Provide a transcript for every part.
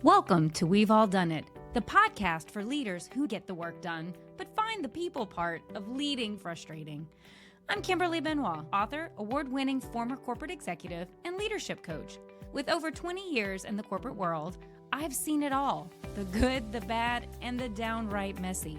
Welcome to We've All Done It, the podcast for leaders who get the work done, but find the people part of leading frustrating. I'm Kimberly Benoit, author, award-winning former corporate executive, and leadership coach. With over 20 years in the corporate world, I've seen it all, the good, the bad, and the downright messy.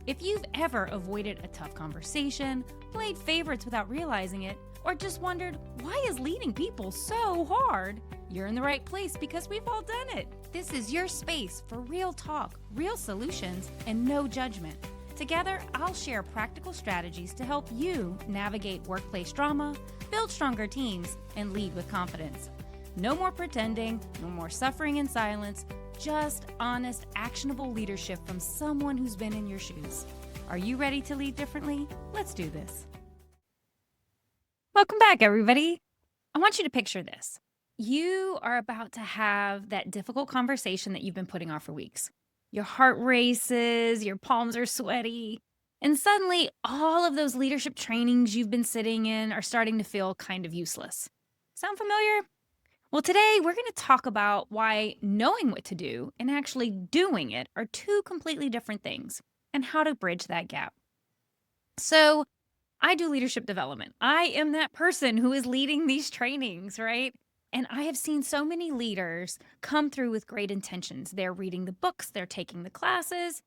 If you've ever avoided a tough conversation, played favorites without realizing it, or just wondered, why is leading people so hard? You're in the right place because we've all done it. This is your space for real talk, real solutions, and no judgment. Together, I'll share practical strategies to help you navigate workplace drama, build stronger teams, and lead with confidence. No more pretending, no more suffering in silence, just honest, actionable leadership from someone who's been in your shoes. Are you ready to lead differently? Let's do this. Welcome back, everybody. I want you to picture this. You are about to have that difficult conversation that you've been putting off for weeks. Your heart races, your palms are sweaty, and suddenly all of those leadership trainings you've been sitting in are starting to feel kind of useless. Sound familiar? Well, today we're going to talk about why knowing what to do and actually doing it are two completely different things and how to bridge that gap. So, I do leadership development. I am that person who is leading these trainings, right? And I have seen so many leaders come through with great intentions. They're reading the books, they're taking the classes,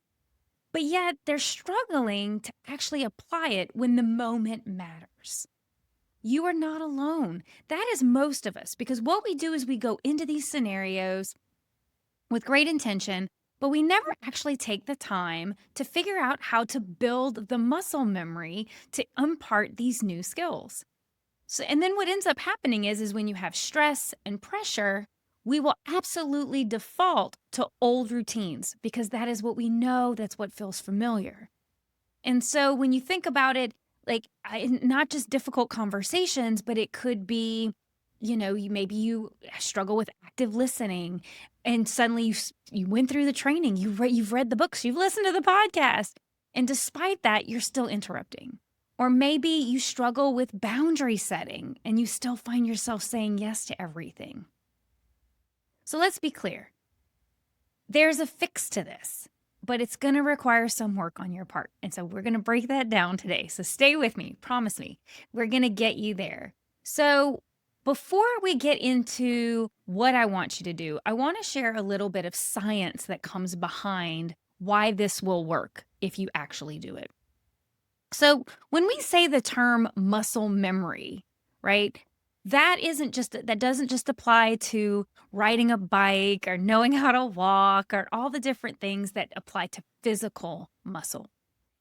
but yet they're struggling to actually apply it when the moment matters. You are not alone. That is most of us, because what we do is we go into these scenarios with great intention, but we never actually take the time to figure out how to build the muscle memory to impart these new skills. So, and then what ends up happening is when you have stress and pressure, we will absolutely default to old routines because that is what we know, that's what feels familiar. And so when you think about it, like not just difficult conversations, but it could be, maybe you struggle with active listening, and suddenly you went through the training, you've read the books, you've listened to the podcast, and despite that, you're still interrupting. Or maybe you struggle with boundary setting and you still find yourself saying yes to everything. So let's be clear. There's a fix to this, but it's going to require some work on your part. And so we're going to break that down today. So stay with me, promise me. We're going to get you there. So before we get into what I want you to do, I want to share a little bit of science that comes behind why this will work if you actually do it. So when we say the term muscle memory, right, that doesn't just apply to riding a bike or knowing how to walk or all the different things that apply to physical muscle.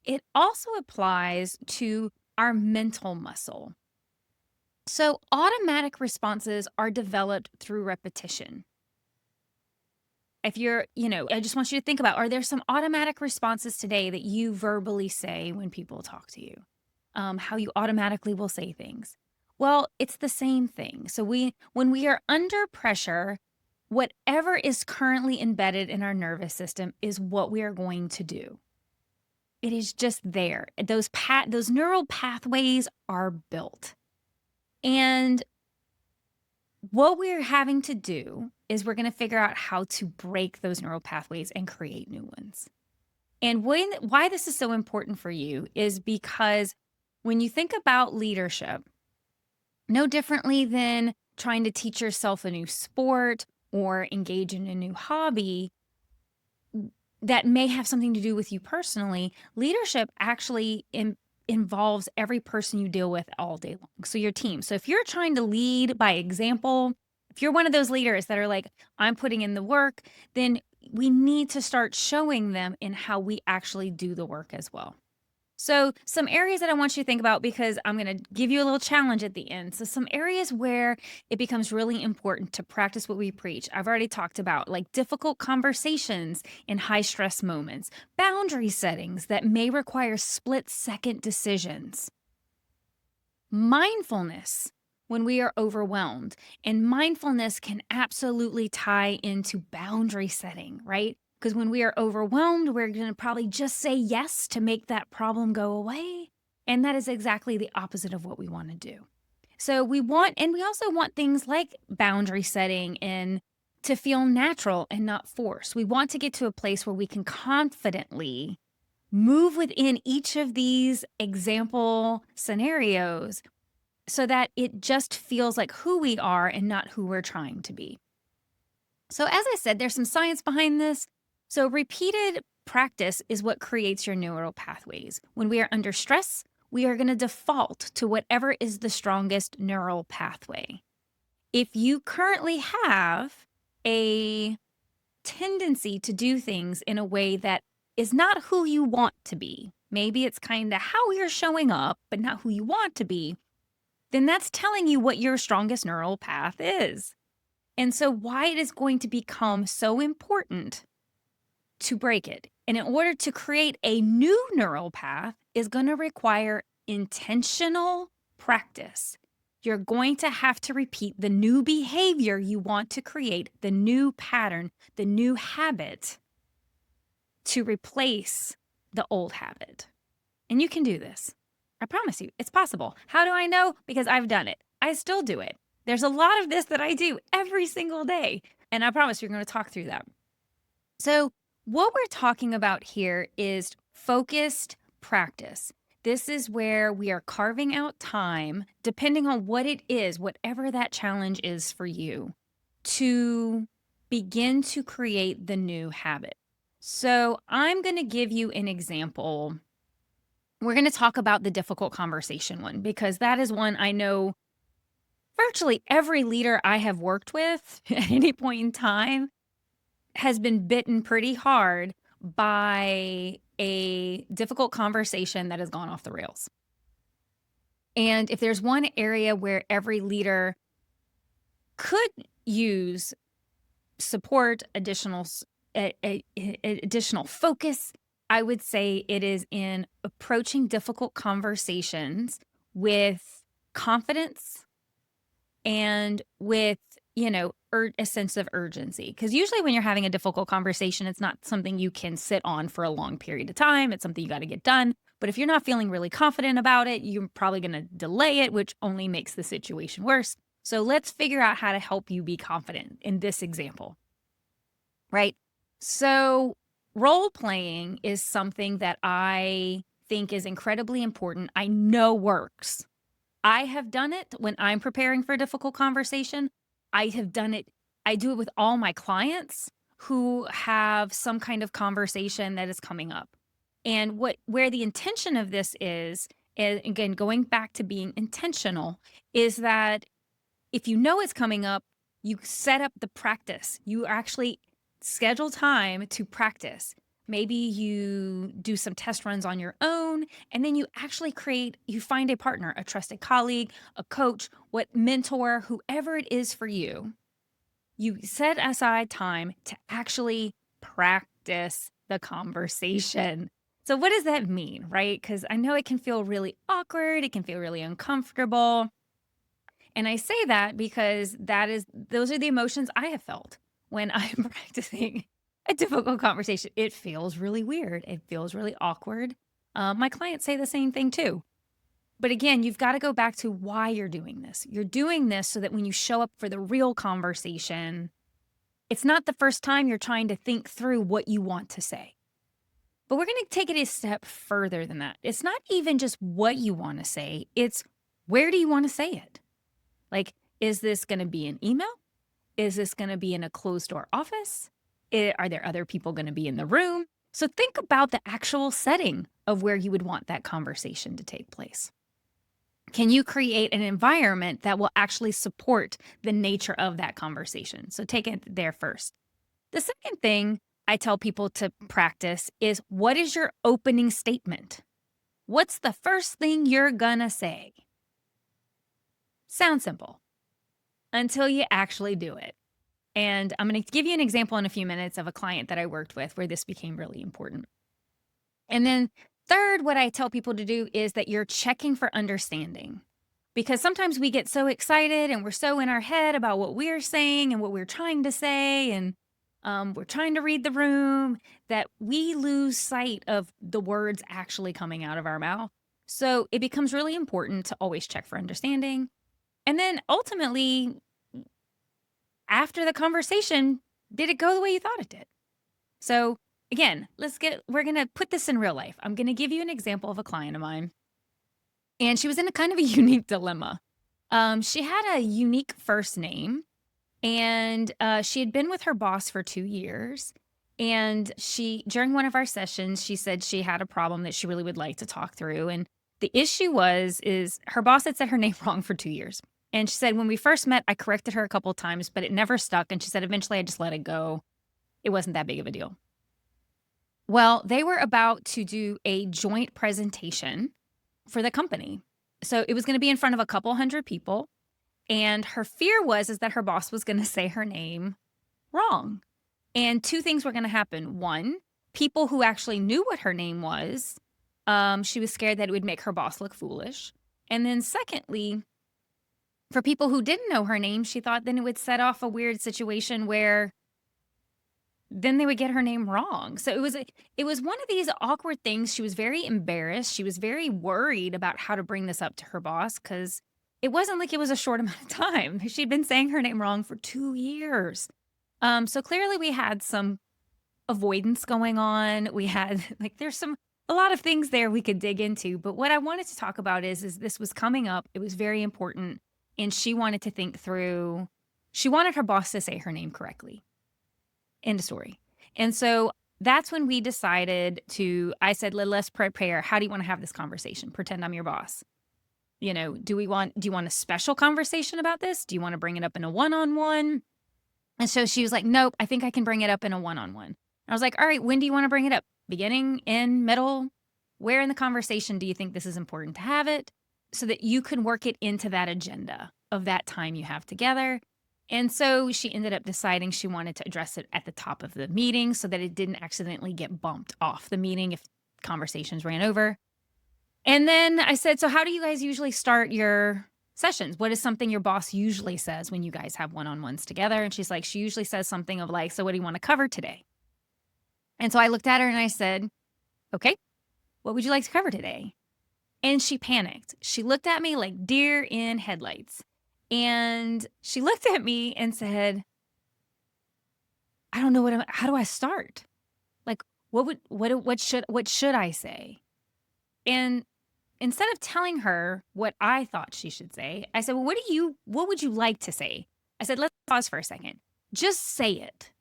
It also applies to our mental muscle. So automatic responses are developed through repetition. If you're, I just want you to think about, are there some automatic responses today that you verbally say when people talk to you? How you automatically will say things. Well, it's the same thing. So when we are under pressure, whatever is currently embedded in our nervous system is what we are going to do. It is just there. Those neural pathways are built. And what we're having to do is we're going to figure out how to break those neural pathways and create new ones. And why this is so important for you is because when you think about leadership, no differently than trying to teach yourself a new sport or engage in a new hobby that may have something to do with you personally, leadership actually involves every person you deal with all day long. So your team. So if you're trying to lead by example, if you're one of those leaders that are like, I'm putting in the work, then we need to start showing them in how we actually do the work as well. So some areas that I want you to think about, because I'm going to give you a little challenge at the end. So some areas where it becomes really important to practice what we preach. I've already talked about like difficult conversations in high stress moments, boundary settings that may require split-second decisions, mindfulness when we are overwhelmed. And mindfulness can absolutely tie into boundary setting, right? Because when we are overwhelmed, we're going to probably just say yes to make that problem go away. And that is exactly the opposite of what we want to do. So we also want things like boundary setting and to feel natural and not forced. We want to get to a place where we can confidently move within each of these example scenarios so that it just feels like who we are and not who we're trying to be. So, as I said, there's some science behind this. So, repeated practice is what creates your neural pathways. When we are under stress, we are going to default to whatever is the strongest neural pathway. If you currently have a tendency to do things in a way that is not who you want to be, maybe it's kind of how you're showing up, but not who you want to be, then that's telling you what your strongest neural path is. And so, why it is going to become so important to break it. And in order to create a new neural path is going to require intentional practice. You're going to have to repeat the new behavior you want to create, the new pattern, the new habit to replace the old habit. And you can do this. I promise you, it's possible. How do I know? Because I've done it. I still do it. There's a lot of this that I do every single day. And I promise you're going to talk through that. So, what we're talking about here is focused practice. This is where we are carving out time, depending on what it is, whatever that challenge is for you, to begin to create the new habit. So, I'm going to give you an example. We're going to talk about the difficult conversation one because that is one I know virtually every leader I have worked with at any point in time has been bitten pretty hard by a difficult conversation that has gone off the rails. And if there's one area where every leader could use support, additional focus, I would say it is in approaching difficult conversations with confidence and with, a sense of urgency. Because usually when you're having a difficult conversation, it's not something you can sit on for a long period of time. It's something you got to get done. But if you're not feeling really confident about it, you're probably going to delay it, which only makes the situation worse. So let's figure out how to help you be confident in this example, right? So role playing is something that I think is incredibly important. I know works. I have done it when I'm preparing for a difficult conversation. I have done it. I do it with all my clients who have some kind of conversation that is coming up. And where the intention of this is, again, going back to being intentional, is that if you know it's coming up, you set up the practice. You actually schedule time to practice. Maybe you do some test runs on your own, and then you actually you find a partner, a trusted colleague, a coach, what mentor, whoever it is for you. You set aside time to actually practice the conversation. So what does that mean, right? Because I know it can feel really awkward. It can feel really uncomfortable. And I say that because those are the emotions I have felt when I'm practicing a difficult conversation. It feels really weird. It feels really awkward. My clients say the same thing too. But again, you've got to go back to why you're doing this. You're doing this so that when you show up for the real conversation, it's not the first time you're trying to think through what you want to say. But we're going to take it a step further than that. It's not even just what you want to say. It's where do you want to say it? Like, is this going to be an email? Is this going to be in a closed door office? Are there other people going to be in the room? So think about the actual setting of where you would want that conversation to take place. Can you create an environment that will actually support the nature of that conversation? So take it there first. The second thing I tell people to practice is, what is your opening statement? What's the first thing you're gonna say? Sounds simple until you actually do it. And I'm going to give you an example in a few minutes of a client that I worked with where this became really important. And then third, what I tell people to do is that you're checking for understanding. Because sometimes we get so excited and we're so in our head about what we're saying and what we're trying to say, and we're trying to read the room, that we lose sight of the words actually coming out of our mouth. So it becomes really important to always check for understanding. And then ultimately, after the conversation, did it go the way you thought it did? So again, we're going to put this in real life. I'm going to give you an example of a client of mine, and she was in a kind of a unique dilemma. She had a unique first name, and she had been with her boss for 2 years. And during one of our sessions, she said she had a problem that she really would like to talk through. And the issue is her boss had said her name wrong for 2 years. And she said, when we first met, I corrected her a couple of times, but it never stuck. And she said, eventually I just let it go. It wasn't that big of a deal. Well, they were about to do a joint presentation for the company. So it was going to be in front of a couple hundred people. And her fear is that her boss was going to say her name wrong. And two things were going to happen. One, people who actually knew what her name was, she was scared that it would make her boss look foolish. And then secondly, for people who didn't know her name, she thought then it would set off a weird situation where then they would get her name wrong. So it was one of these awkward things. She was very embarrassed. She was very worried about how to bring this up to her boss because it wasn't like it was a short amount of time. She'd been saying her name wrong for 2 years. So clearly we had some avoidance going on. We had there's a lot of things there we could dig into. But what I wanted to talk about is this was coming up. It was very important. And she wanted to think through, she wanted her boss to say her name correctly. End of story. And so that's when we decided I said, let's prepare. How do you want to have this conversation? Pretend I'm your boss. Do you want a special conversation about this? Do you want to bring it up in a one-on-one? And so she was like, nope, I think I can bring it up in a one-on-one. I was like, all right, when do you want to bring it up? Beginning, in, middle? Where in the conversation do you think this is important to have it so that you can work it into that agenda of that time you have together? And so she ended up deciding she wanted to address it at the top of the meeting so that it didn't accidentally get bumped off the meeting if conversations ran over. And then I said, so how do you guys usually start your sessions? What is something your boss usually says when you guys have one-on-ones together? And she's like, she usually says something of like, so what do you want to cover today? And so I looked at her and I said, okay, what would you like to cover today? And she panicked. She looked at me like deer in headlights. And she looked at me and said, I don't know how do I start? Like, what should I say? And instead of telling her what I thought she should say, I said, well, what would you like to say? I said, let's pause for a second. Just say it.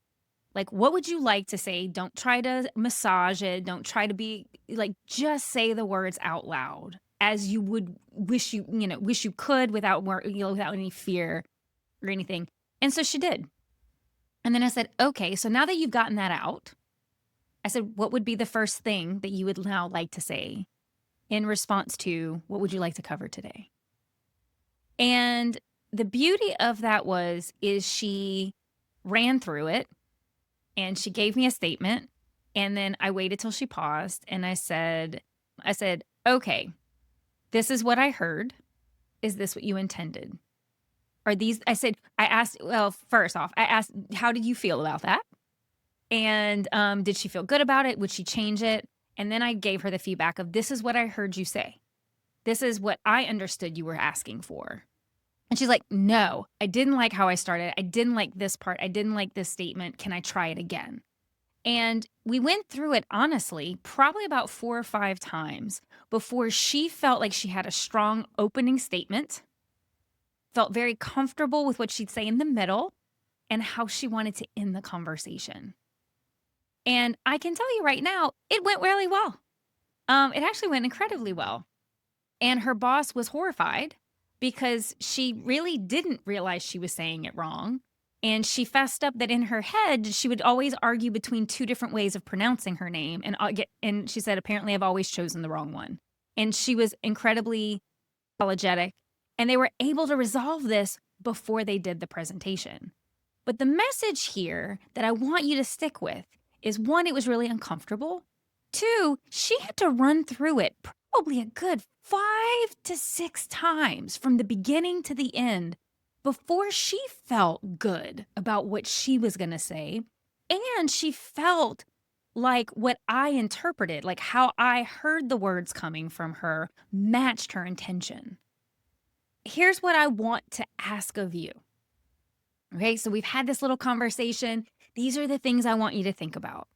Like, what would you like to say? Don't try to massage it. Don't try to be just say the words out loud as you would wish you could without any fear or anything. And so she did. And then I said, okay, so now that you've gotten that out, I said, what would be the first thing that you would now like to say in response to what would you like to cover today? And the beauty of that is she ran through it and she gave me a statement. And then I waited till she paused and I said, okay, this is what I heard. Is this what you intended? First off, I asked, how did you feel about that? And did she feel good about it? Would she change it? And then I gave her the feedback of, this is what I heard you say. This is what I understood you were asking for. And she's like, no, I didn't like how I started. I didn't like this part. I didn't like this statement. Can I try it again? And we went through it, honestly, probably about 4 or 5 times before she felt like she had a strong opening statement, felt very comfortable with what she'd say in the middle, and how she wanted to end the conversation. And I can tell you right now, it went really well. It actually went incredibly well. And her boss was horrified because she really didn't realize she was saying it wrong. And she fessed up that in her head, she would always argue between 2 different ways of pronouncing her name. And she said, apparently, I've always chosen the wrong one. And she was incredibly apologetic. And they were able to resolve this before they did the presentation. But the message here that I want you to stick with is, 1, it was really uncomfortable. 2, she had to run through it probably a good 5 to 6 times from the beginning to the end before she felt good about what she was going to say. And she felt like what I interpreted, like how I heard the words coming from her, matched her intention. Here's what I want to ask of you. Okay, so we've had this little conversation. These are the things I want you to think about.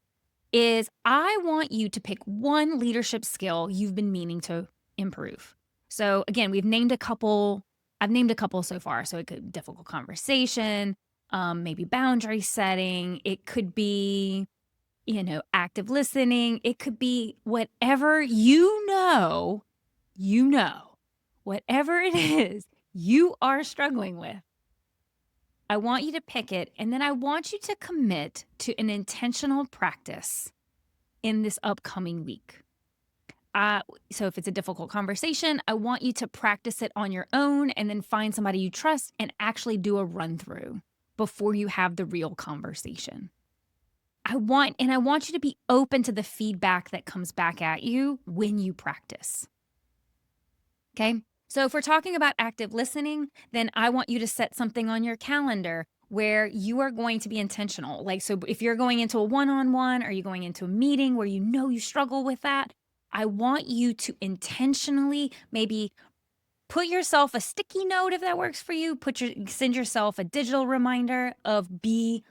Is I want you to pick one leadership skill you've been meaning to improve. So again, we've named a couple. I've named a couple so far. So it could be difficult conversation, maybe boundary setting. It could be, active listening. It could be whatever whatever it is you are struggling with. I want you to pick it, and then I want you to commit to an intentional practice in this upcoming week. So if it's a difficult conversation, I want you to practice it on your own and then find somebody you trust and actually do a run through before you have the real conversation. I want you to be open to the feedback that comes back at you when you practice. Okay? So if we're talking about active listening, then I want you to set something on your calendar where you are going to be intentional. Like, so if you're going into a one-on-one or you're going into a meeting where you struggle with that, I want you to intentionally maybe put yourself a sticky note if that works for you. Send yourself a digital reminder of be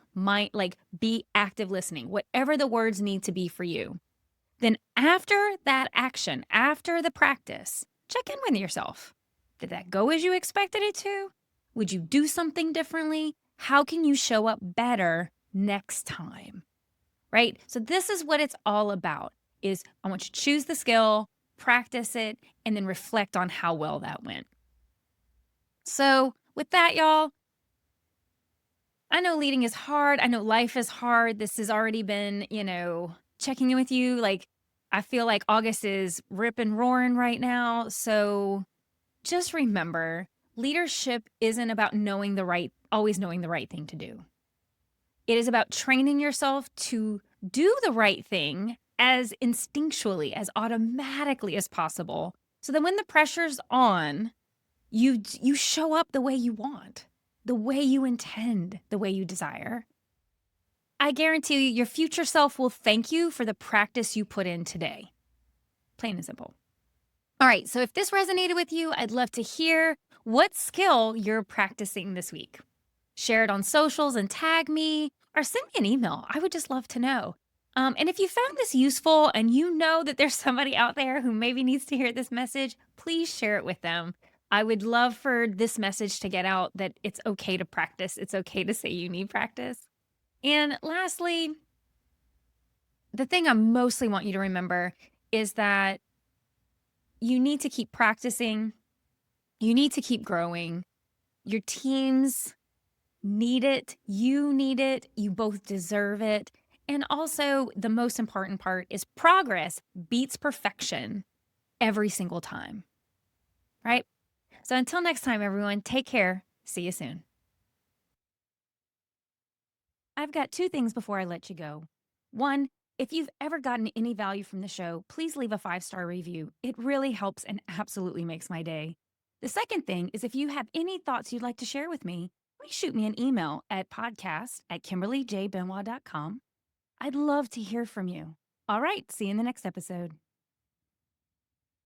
active listening, whatever the words need to be for you. Then after that action, after the practice, check in with yourself. Did that go as you expected it to? Would you do something differently? How can you show up better next time? Right? So this is what it's all about. Is I want you to choose the skill, practice it, and then reflect on how well that went. So with that, y'all, I know leading is hard. I know life is hard. This has already been, checking in with you. Like, I feel like August is rip and roaring right now. So just remember, leadership isn't about always knowing the right thing to do. It is about training yourself to do the right thing as instinctually, as automatically as possible. So that when the pressure's on, you show up the way you want, the way you intend, the way you desire. I guarantee you, your future self will thank you for the practice you put in today. Plain and simple. All right, so if this resonated with you, I'd love to hear what skill you're practicing this week. Share it on socials and tag me, or send me an email. I would just love to know. And if you found this useful and you know that there's somebody out there who maybe needs to hear this message, please share it with them. I would love for this message to get out that it's okay to practice. It's okay to say you need practice. And lastly, the thing I mostly want you to remember is that you need to keep practicing. You need to keep growing. Your teams need it. You need it. You both deserve it. And also, the most important part is progress beats perfection every single time. Right? So until next time, everyone, take care. See you soon. I've got two things before I let you go. One, if you've ever gotten any value from the show, please leave a 5-star review. It really helps and absolutely makes my day. The second thing is if you have any thoughts you'd like to share with me, please shoot me an email at podcast@KimberlyJBenoit.com. I'd love to hear from you. All right, see you in the next episode.